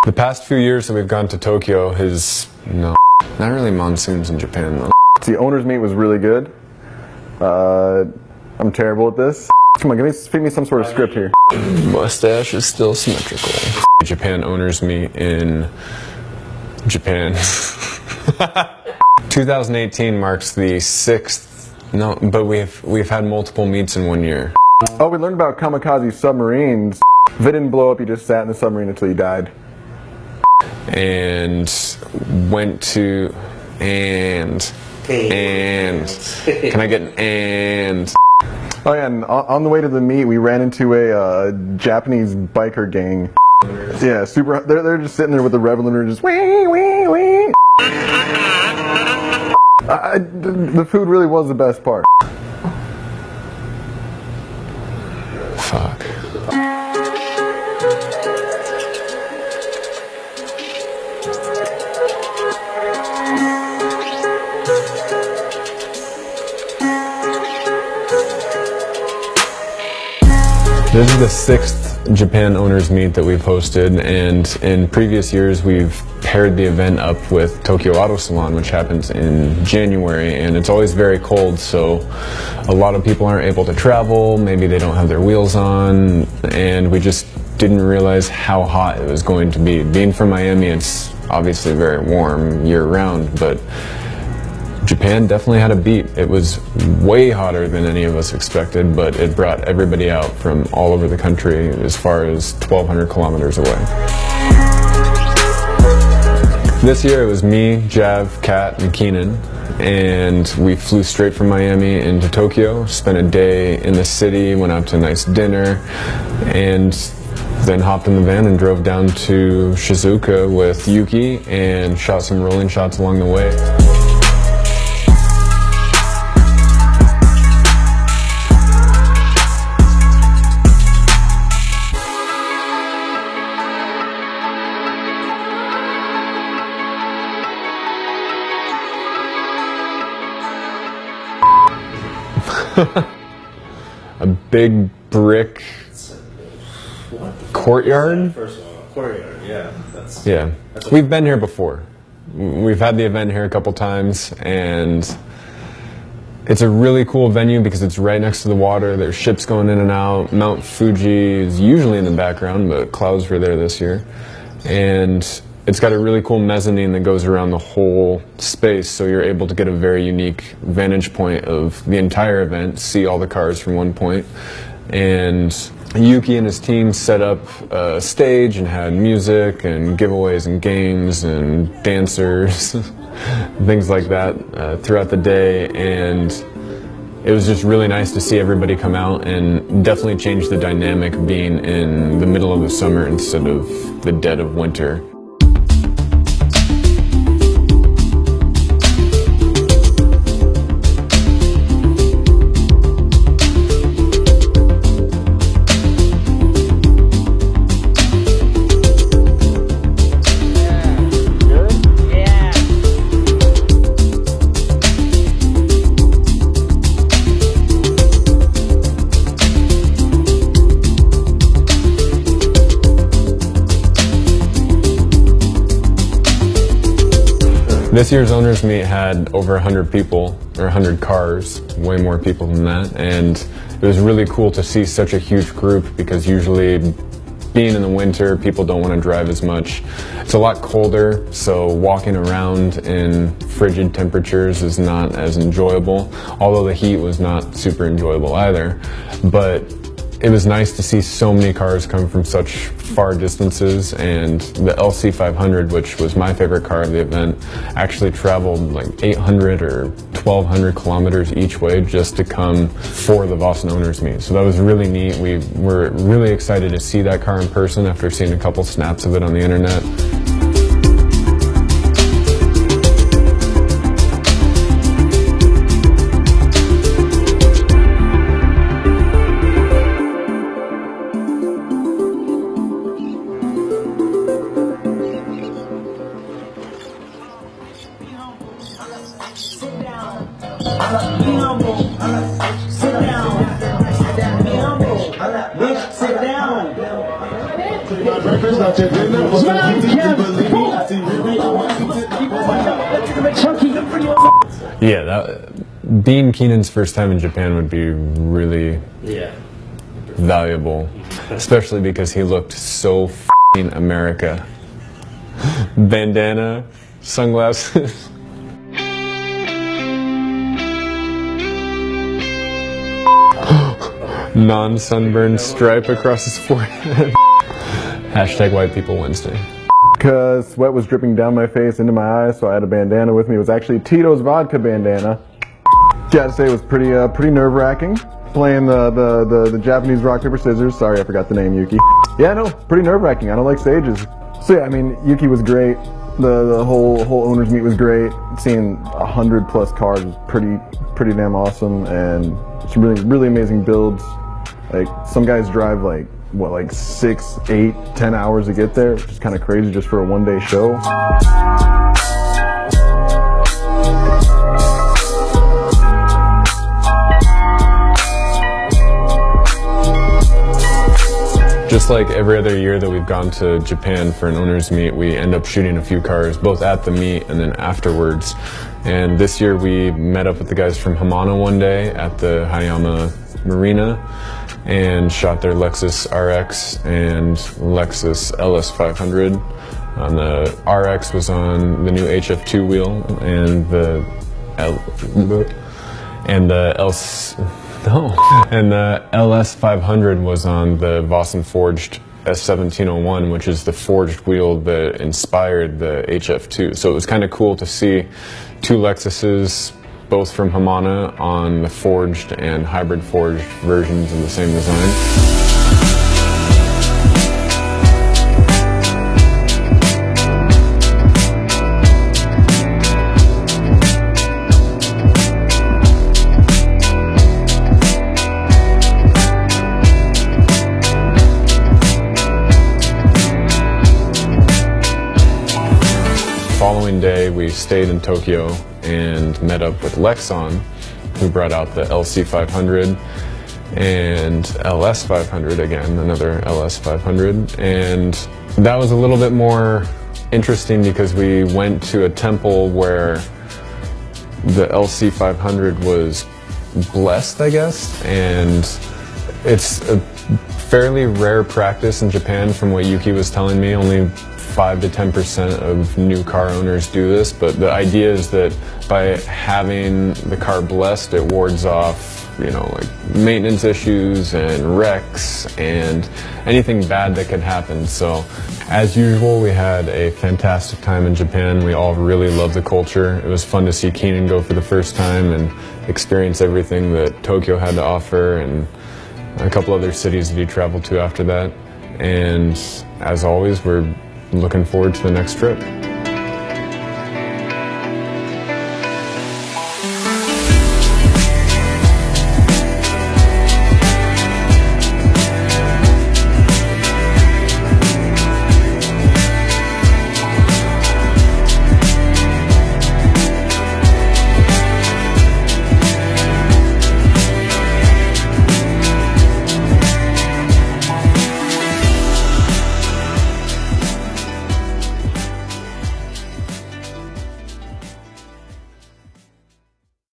The past few years that we've gone to Tokyo has, not really monsoons in Japan though. The owner's meet was really good. I'm terrible at this. Come on, feed me some sort of script here. Mustache is still symmetrical. Japan owner's meet in Japan. 2018 marks the 6th, but we've had multiple meets in 1 year. Oh, we learned about kamikaze submarines. If it didn't blow up, you just sat in the submarine until you died. And went to, and can I get an and? Oh yeah, and on the way to the meet, we ran into a Japanese biker gang. Yeah, super. They're just sitting there with the Revelator, just wee wee wee. The food really was the best part. Fuck. This is the 6th Japan Owners Meet that we've hosted, and in previous years we've paired the event up with Tokyo Auto Salon, which happens in January, and it's always very cold, so a lot of people aren't able to travel, maybe they don't have their wheels on, and we just didn't realize how hot it was going to be. Being from Miami, it's obviously very warm year-round, but Japan definitely had a beat. It was way hotter than any of us expected, but it brought everybody out from all over the country as far as 1,200 kilometers away. This year it was me, Jav, Kat, and Keenan, and we flew straight from Miami into Tokyo, spent a day in the city, went out to a nice dinner, and then hopped in the van and drove down to Shizuoka with Yuki and shot some rolling shots along the way. A big brick courtyard? First of all, courtyard, yeah. That's We've been here before. We've had the event here a couple times, and it's a really cool venue because it's right next to the water. There's ships going in and out. Mount Fuji is usually in the background, but clouds were there this year. And it's got a really cool mezzanine that goes around the whole space, so you're able to get a very unique vantage point of the entire event, see all the cars from one point. And Yuki and his team set up a stage and had music and giveaways and games and dancers, things like that throughout the day. And it was just really nice to see everybody come out, and definitely changed the dynamic being in the middle of the summer instead of the dead of winter. This year's Owners Meet had over 100 people, or 100 cars, way more people than that, and it was really cool to see such a huge group because usually being in the winter, people don't want to drive as much. It's a lot colder, so walking around in frigid temperatures is not as enjoyable, although the heat was not super enjoyable either. But it was nice to see so many cars come from such far distances, and the LC 500, which was my favorite car of the event, actually traveled like 800 or 1,200 kilometers each way just to come for the Voseen Owners Meet. So that was really neat. We were really excited to see that car in person after seeing a couple snaps of it on the internet. Breakfast, not your dinner. Yeah, being Keenan's first time in Japan would be really valuable, especially because he looked so f***ing America. Bandana, sunglasses. Non-sunburned stripe across his forehead. Hashtag White People Wednesday. Because sweat was dripping down my face into my eyes, so I had a bandana with me. It was actually Tito's vodka bandana. Gotta say, it was pretty nerve-wracking playing the Japanese rock paper scissors. Sorry, I forgot the name, Yuki. Yeah, no, pretty nerve-wracking. I don't like stages. So yeah, I mean, Yuki was great. The whole owners meet was great. Seeing 100+ cars was pretty damn awesome, and it's really amazing builds. Like, some guys drive like 6, 8, 10 hours to get there, which is kind of crazy just for a one-day show. Just like every other year that we've gone to Japan for an owner's meet, we end up shooting a few cars, both at the meet and then afterwards. And this year we met up with the guys from Hamana one day at the Hayama Marina and shot their Lexus RX and Lexus LS500. The RX was on the new HF2 wheel, and the LS500 was on the Voseen forged S1701, which is the forged wheel that inspired the HF2. So it was kind of cool to see two Lexuses, both from Hamana, on the forged and hybrid forged versions of the same design. Following day, we stayed in Tokyo and met up with Lexon, who brought out the LC500 and LS500 again, another LS500. And that was a little bit more interesting because we went to a temple where the LC500 was blessed, I guess, and it's a fairly rare practice in Japan from what Yuki was telling me. Only 5 to 10% of new car owners do this, but the idea is that by having the car blessed, it wards off, you know, like maintenance issues and wrecks and anything bad that could happen. So as usual, we had a fantastic time in Japan. We all really loved the culture. It was fun to see Keenan go for the first time and experience everything that Tokyo had to offer, and a couple other cities that he traveled to after that. And as always, we're looking forward to the next trip.